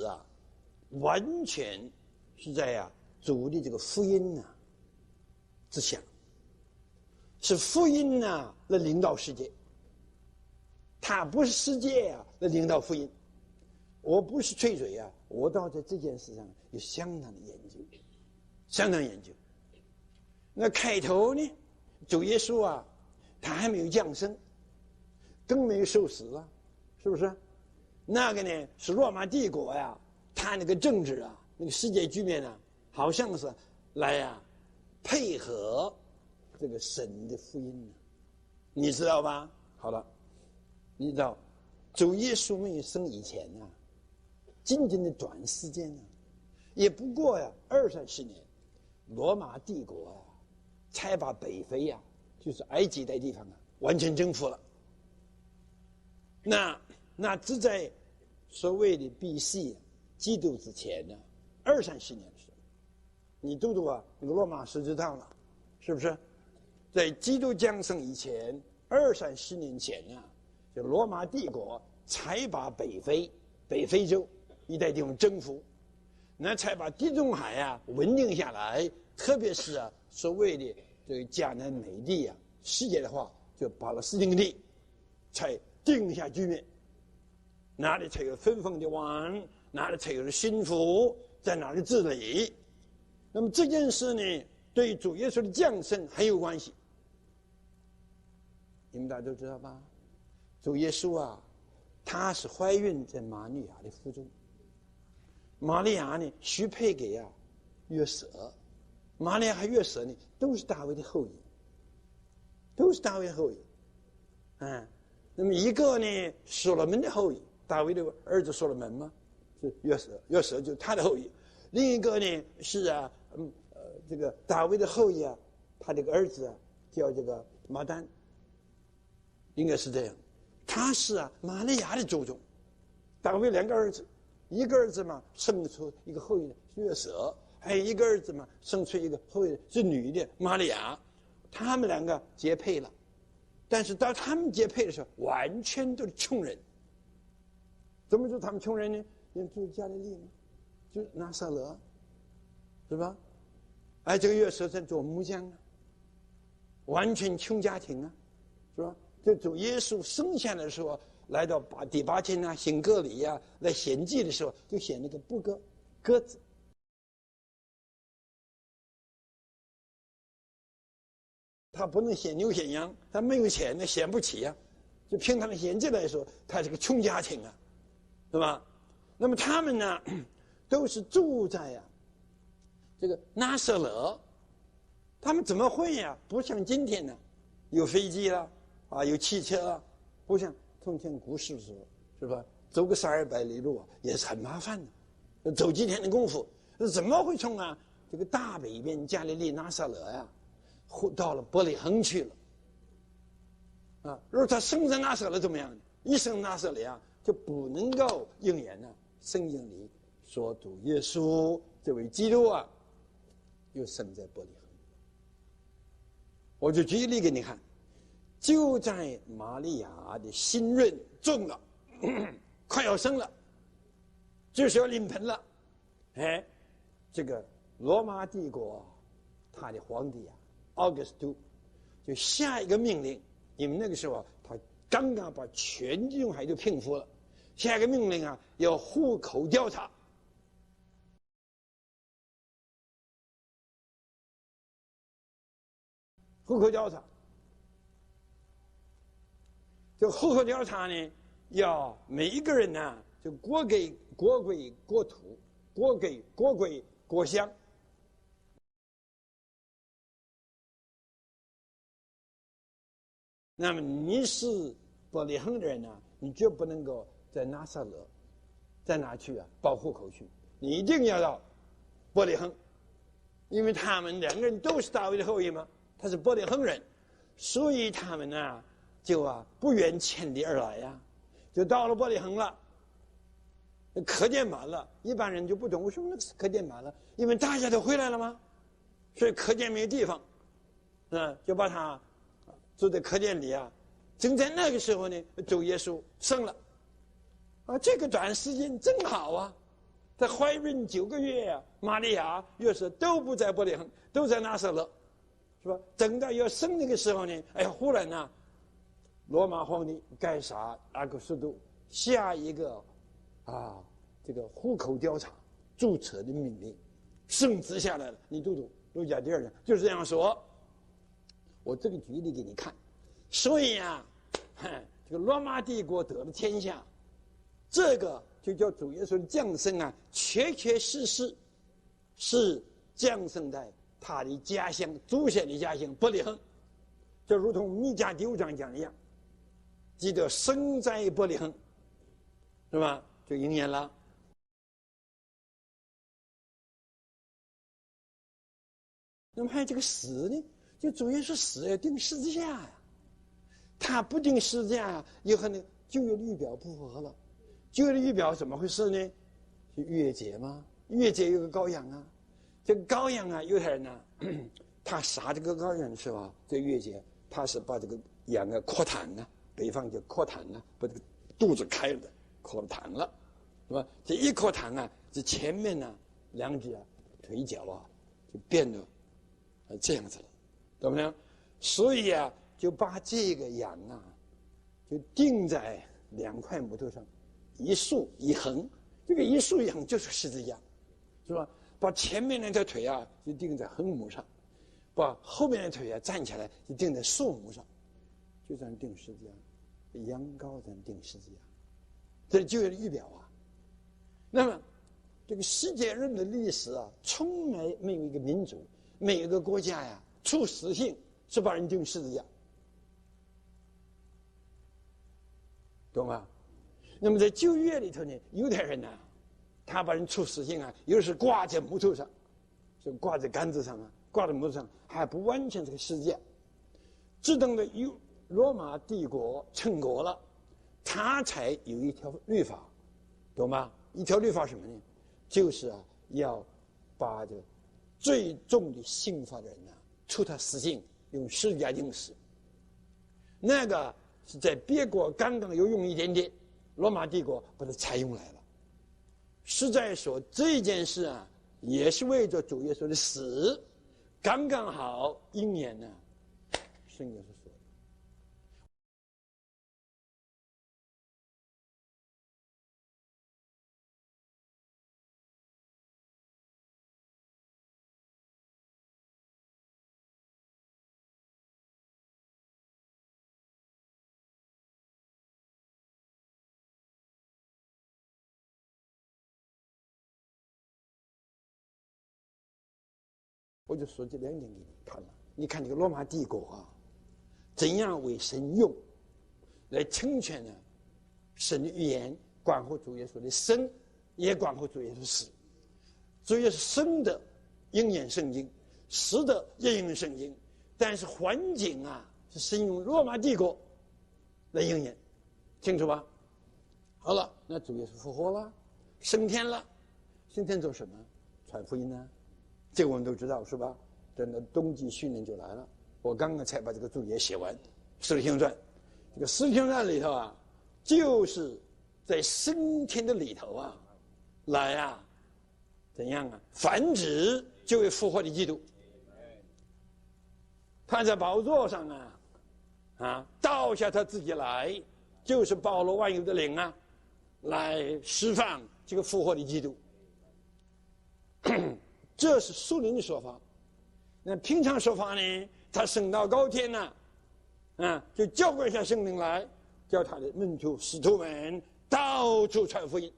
始啊，完全是在主的这个福音之下，是福音来领导世界，它不是世界来领导福音。我不是吹嘴我倒在这件事上有相当的研究，相当研究。那开头呢，主耶稣他还没有降生，更没有受死是不是？那个呢是罗马帝国他那个政治那个世界局面好像是来配合这个神的福音你知道吧？好了，你知道主耶稣没有生以前仅仅的短时间也不过20-30年，罗马帝国才把北非就是埃及的地方完全征服了。那只在所谓的 BC 基督之前20-30年的时候，你读读那个罗马史就知道了，是不是？在基督降生以前20-30年前就罗马帝国才把北非洲一带地方征服，那才把地中海稳定下来，特别是所谓的这个迦南美地世界的话，就巴勒斯坦地才定下局面，哪里才有分封的王，哪里才有巡抚，在哪里治理。那么这件事呢，对主耶稣的降生很有关系。你们大家都知道吧？主耶稣他是怀孕在玛利亚的腹中，玛利亚呢许配给约瑟，玛利亚和约瑟呢都是大卫的后裔，都是大卫的后裔。那么一个呢所罗门的后裔，大卫的儿子所罗门嘛，是约瑟，约瑟就是他的后裔。另一个呢是这个大卫的后裔他这个儿子叫这个马丹，应该是这样。他是玛利亚的祖宗，大卫2个儿子，一个儿子嘛生出一个后裔是约瑟，还有一个儿子嘛生出一个后裔是女的玛利亚，他们2个结配了。但是到他们结配的时候，完全都是穷人。怎么说他们穷人呢？因为住加利利嘛，就是拿撒勒，是吧？这个约瑟在做木匠完全穷家庭是吧？就主耶稣生下来的时候，来到第8天行割礼来献祭的时候，就献那个布鸽子。他不能献牛献羊，他没有钱，那献不起就凭他的献祭来说，他是个穷家庭是吧？那么他们呢，都是住在这个拿撒勒。他们怎么会不像今天有飞机了有汽车了，不像从前古时的时候，是吧？走个300-200里路也是很麻烦的，走几天的功夫，怎么会从这个大北边加利利拿撒勒到了伯利恒去了如果他生在拿撒勒怎么样呢？一生拿撒勒就不能够应验圣经里说主耶稣这位基督又生在伯利恒。我就举例给你看，就在玛利亚的心孕重了快要生了，就是要临盆了这个罗马帝国他的皇帝奥古斯都就下一个命令，因为那个时候他刚刚把全地中海都平复了，下一个命令要户口调查。户口调查，这户口调查呢，要每一个人就国给国归国土，国给国归国乡。那么你是伯利恒的人你绝不能够在拿撒勒，在哪去报户口去？你一定要到伯利恒，因为他们2个人都是大卫的后裔嘛。他是伯利恒人，所以他们就不远千里而来就到了伯利恒了。课店满了，一般人就不懂为什么那个课店满了，因为大家都回来了吗？所以课店没有地方，就把他住在课店里正在那个时候呢，主耶稣生了这个短时间正好在怀孕9个月啊，玛利亚、约瑟都不在伯利恒，都在拿撒勒，是吧？等到要生那个时候呢，哎呀，忽然呢，罗马皇帝盖撒阿古斯都下一个这个户口调查注册的命令，圣旨下来了。你读读路加第2章，就是这样说。我这个举例给你看。所以啊，这个罗马帝国得了天下，这个就叫主耶稣的降生啊，确确实实是降生在他的家乡，祖先的家乡伯利恒，就如同弥迦第5章讲的一样，记得生在伯利恒，是吧？就应验了。那么还有这个死呢？就主耶稣死要钉十字架呀，他不钉十字架，有可能旧约的预表不符合了。旧约的预表怎么回事呢？是逾越节吗？逾越节有个羔羊啊，这个羔羊啊，犹太人呢，他杀这个羔羊的时候啊，这逾越节他是把这个羊啊扩膛啊，北方叫扩膛啊，把这个肚子开了，扩膛了，是吧？这一扩膛啊，这前面呢2只腿脚啊就变得这样子了，懂不懂？所以啊，就把这个羊啊，就钉在2块木头上，一竖一横，这个一竖一横就是十字架，是吧？把前面那条腿啊就钉在横木上，把后面的腿啊站起来就钉在竖木上，就这样钉十字架，羊羔这样钉十字架，这是旧约的预表啊。那么这个世界人的历史啊，从来没有一个民族，没有一个国家呀，处死刑是把人钉十字架，懂吗？那么在旧约里头呢，犹太人呢，他把人处死刑啊，有的是挂在木头上，就挂在杆子上啊，挂在木头上，还不完全是个十字架。只等到罗马帝国成国了，他才有一条律法，懂吗？一条律法什么呢？就是啊，要把这个最重的刑罚的人呢，处他死刑，用十字架钉死。那个是在别国刚刚有用一点点，罗马帝国把它采用来了。实在说这件事啊，也是为着主耶稣的死，刚刚好应验呢。圣经所说的。我就说这2点给你看了。你看这个罗马帝国啊，怎样为神用，来成全呢神的预言，关乎主耶稣的生，也关乎主耶稣的死。主耶稣生的应验圣经，死的也应验圣经，但是环境啊是神用罗马帝国来应验，清楚吧？好了，那主耶稣复活了，升天了，升天做什么？传福音呢？这个我们都知道，是吧？等到冬季训练就来了。我刚刚才把这个注解写完，《使徒行传》。这个《使徒行传》里头啊，就是在升天的里头啊，来啊，怎样啊？繁殖就为复活的基督。他在宝座上倒下他自己来，就是包罗万有的灵啊，来释放这个复活的基督。这是属灵的说法。那平常说法呢，他升到高天了，就浇灌下圣灵来，叫他的门徒使徒们到处传福音。